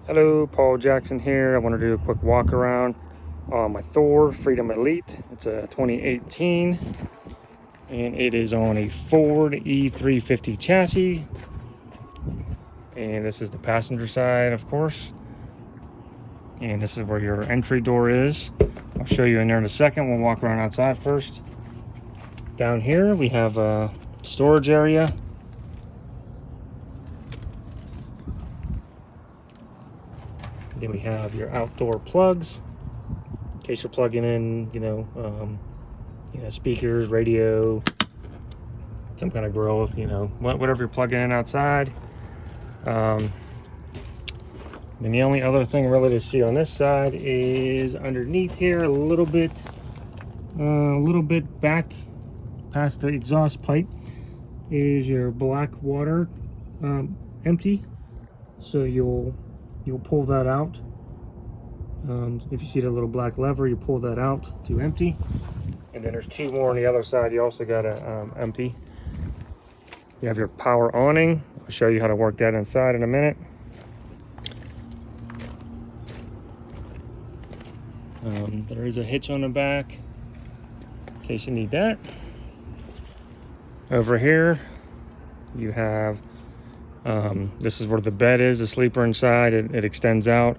Hello, Paul Jackson here. I want to do a quick walk around on my Thor Freedom Elite. It's a 2018 and it is on a Ford E350 chassis. And this is the passenger side, of course. And this is where your entry door is. I'll show you in there in a second. We'll walk around outside first. Down here we have a storage area. Then we have your outdoor plugs, in case you're plugging in, speakers, radio, some kind of grill, whatever you're plugging in outside. Then the only other thing really to see on this side is underneath here, a little bit back past the exhaust pipe is your black water empty. So you'll pull that out. If you see the little black lever, you pull that out to empty. And then there's two more on the other side. You also got to empty. You have your power awning. I'll show you how to work that inside in a minute. There is a hitch on the back in case you need that. Over here you have this is where the bed is, the sleeper inside. It extends out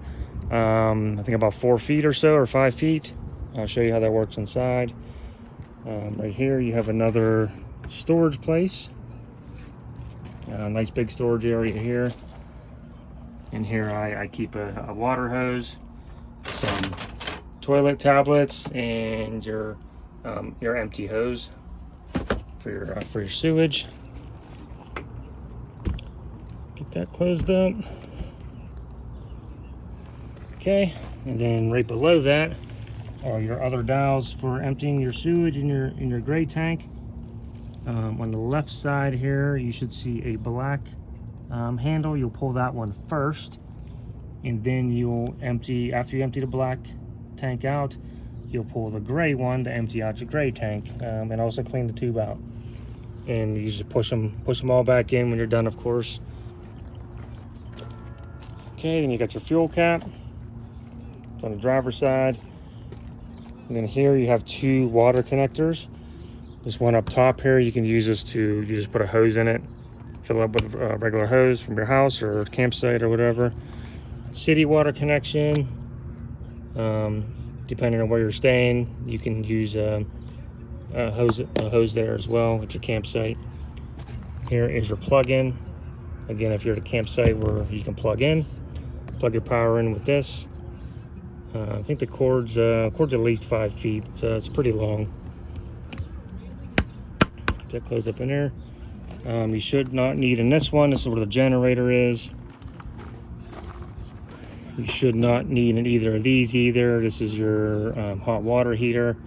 I think about 4 feet or so, or 5 feet. I'll show you how that works inside. Right here you have another storage place. Nice big storage area here. In here I keep a water hose, some toilet tablets, and your empty hose for your sewage. Get that closed up. Okay, and then right below that are your other dowels for emptying your sewage in your gray tank. On the left side here, you should see a black handle. You'll pull that one first, and then you'll empty. After you empty the black tank out, you'll pull the gray one to empty out your gray tank, and also clean the tube out. And you just push them all back in when you're done, of course. Okay, then you got your fuel cap. It's on the driver's side. And then here you have 2 water connectors. This one up top here, you can use this you just put a hose in it, fill it up with a regular hose from your house or campsite or whatever. City water connection. Depending on where you're staying, you can use a hose there as well at your campsite. Here is your plug-in. Again, if you're at a campsite where you can plug your power in with this. I think the cord's at least 5 feet. It's pretty long. That close up in there. You should not need in this one. This is where the generator is. You should not need in either of these either. This is your hot water heater,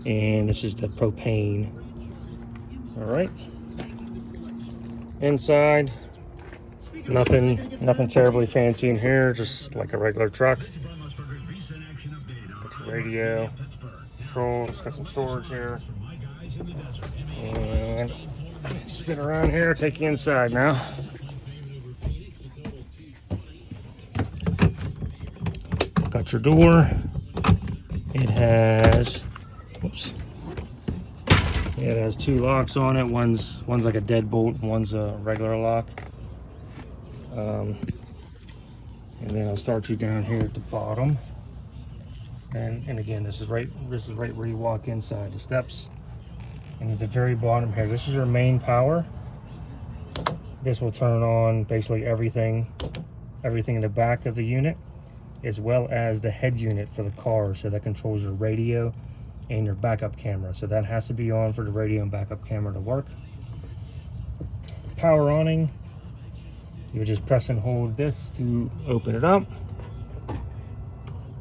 and this is the propane. All right. Inside, nothing terribly fancy in here. Just like a regular truck. Radio, control, just got some storage here. And spin around here, take you inside now. Got your door. It has, it has 2 locks on it. One's like a deadbolt, one's a regular lock. And then I'll start you down here at the bottom. And again, this is right where you walk inside the steps. And at the very bottom here, this is your main power. This will turn on basically everything in the back of the unit, as well as the head unit for the car. So that controls your radio and your backup camera. So that has to be on for the radio and backup camera to work. Power awning, you just press and hold this to open it up.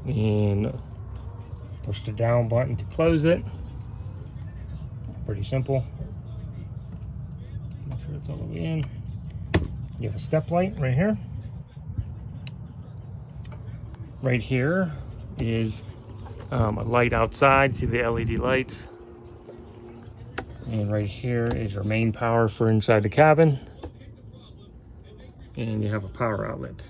And push the down button to close it. Pretty simple. Make sure it's all the way in. You have a step light right here. Right here is a light outside. See the LED lights? And right here is your main power for inside the cabin. And you have a power outlet.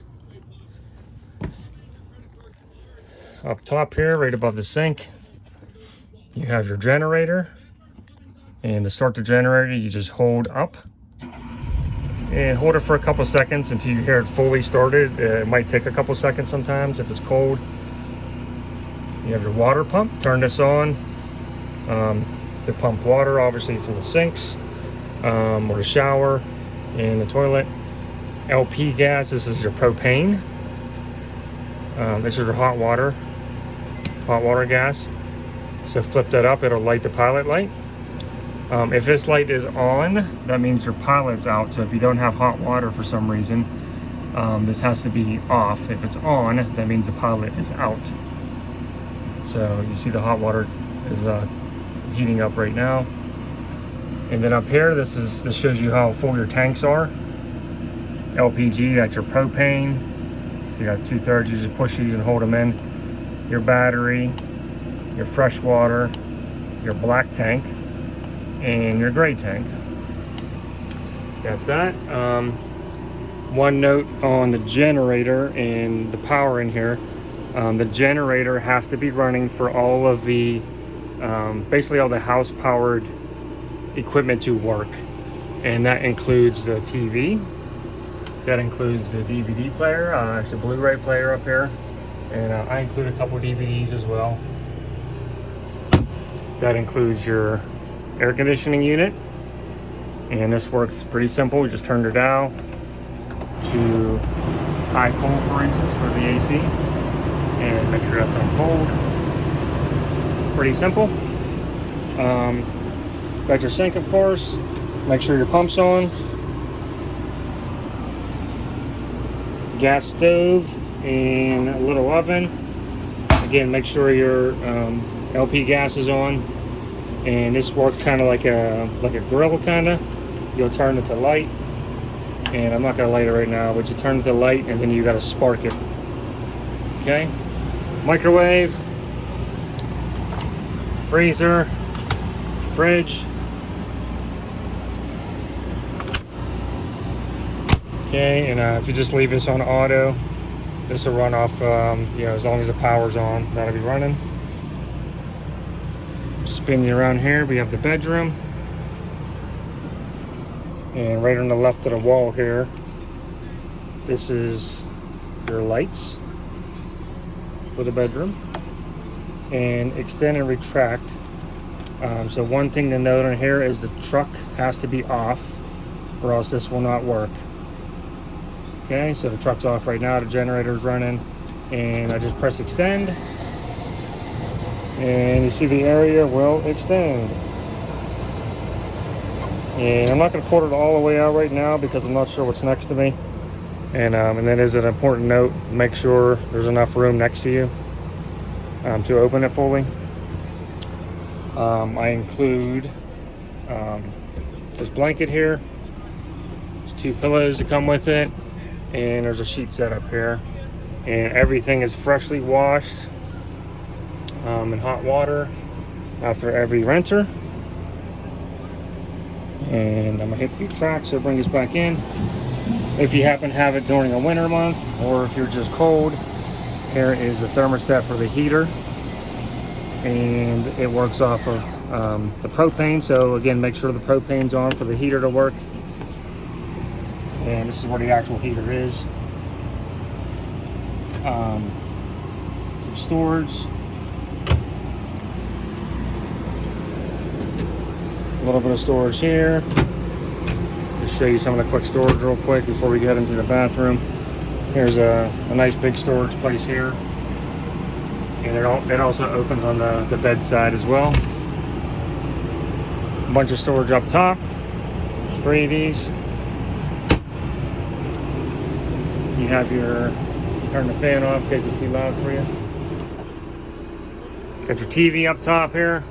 up top here, right above the sink, you have your generator. And to start the generator, you just hold up and hold it for a couple seconds until you hear it fully started. It might take a couple seconds sometimes if it's cold. You have your water pump. Turn this on to pump water, obviously from the sinks or the shower and the toilet. LP gas, this is your propane. This is your hot water gas. So flip that up, it'll light the pilot light. If this light is on, that means your pilot's out. So if you don't have hot water for some reason, this has to be off. If it's on, that means the pilot is out. So you see the hot water is heating up right now. And then up here, this shows you how full your tanks are. LPG, that's your propane. So you got 2/3, you just push these and hold them in. Your battery, your fresh water, your black tank, and your gray tank. That's that. One note on the generator and the power in here. The generator has to be running for all of the, basically all the house powered equipment to work. And that includes the TV. That includes the DVD player. There's a Blu-ray player up here. And I include a couple DVDs as well. That includes your air conditioning unit, and this works pretty simple. We just turn the dial to high pull, for instance, for the AC, and make sure that's on cold. Pretty simple. Got your sink, of course. Make sure your pump's on. Gas stove and a little oven. Again, make sure your LP gas is on. And this works kind of like a grill, kind of. You'll turn it to light, and I'm not gonna light it right now, but you turn it to light, and then you gotta spark it. Okay. Microwave, freezer, fridge. Okay, and if you just leave this on auto, this will run off. As long as the power's on, that'll be running. Spin you around here, we have the bedroom, and right on the left of the wall here, this is your lights for the bedroom, and extend and retract. So one thing to note on here is the truck has to be off, or else this will not work. Okay, so the truck's off right now, the generator's running, and I just press extend. And you see the area will extend. And I'm not going to pull it all the way out right now because I'm not sure what's next to me. And that is an important note. Make sure there's enough room next to you to open it fully. I include this blanket here. There's 2 pillows to come with it. And there's a sheet set up here. And everything is freshly washed in hot water after every renter. And I'm gonna hit retract, so bring this back in. If you happen to have it during a winter month, or if you're just cold, here is the thermostat for the heater, and it works off of the propane. So again, make sure the propane's on for the heater to work. And this is where the actual heater is. Some storage. A little bit of storage here. Just show you some of the quick storage real quick before we get into the bathroom. Here's a nice big storage place here. And it also opens on the bed side as well. A bunch of storage up top. There's 3 of these. You have turn the fan off in case it's too loud for you. Got your TV up top here.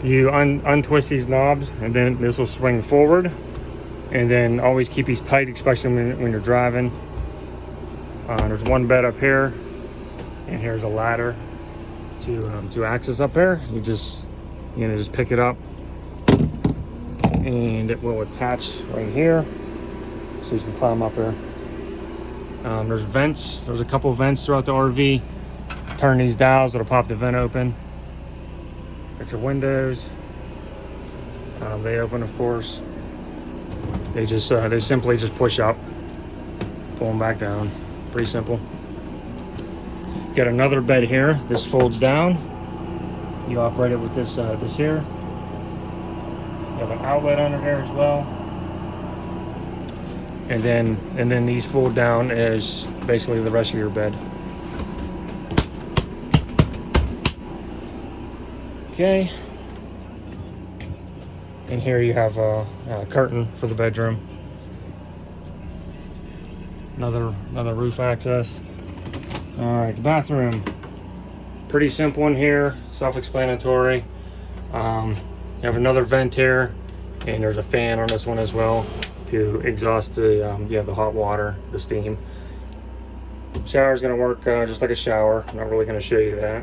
You untwist these knobs, and then this will swing forward. And then always keep these tight, especially when you're driving. There's one bed up here, and here's a ladder to access up there. You just pick it up, and it will attach right here, so you can climb up there. There's vents. There's a couple of vents throughout the RV. turn these dials, it'll pop the vent open. Got your windows. They open, of course. They simply just push up, pull them back down. Pretty simple. Got another bed here. This folds down. You operate it with this here. You have an outlet under there as well. And then these fold down as basically the rest of your bed. Okay. And here you have a curtain for the bedroom. Another roof access. All right, the bathroom. Pretty simple in here, self-explanatory. You have another vent here, and there's a fan on this one as well to exhaust the hot water, the steam. Shower's gonna work just like a shower. I'm not really gonna show you that.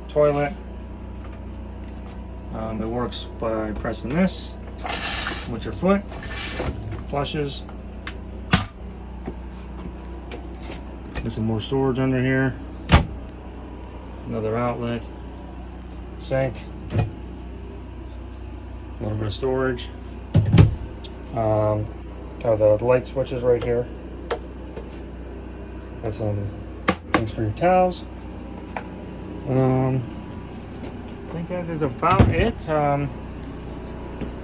Toilet. It works by pressing this with your foot. Flushes. There's some more storage under here. Another outlet. Sink. A little bit of storage. The light switches right here. Got some things for your towels. I think that is about it.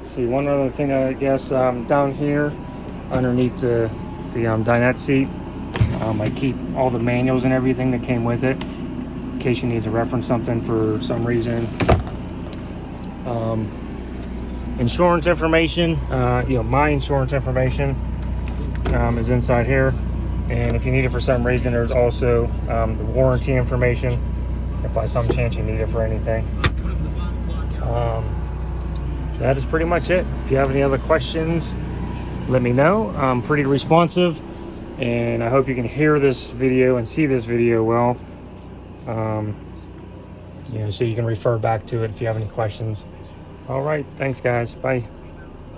See, one other thing, I guess, down here underneath the dinette seat, I keep all the manuals and everything that came with it in case you need to reference something for some reason. Insurance information, my insurance information is inside here, and if you need it for some reason, there's also the warranty information if by some chance you need it for anything. That is pretty much it. If you have any other questions, let me know. I'm pretty responsive, and I hope you can hear this video and see this video well, so you can refer back to it if you have any questions. All right, thanks guys, bye.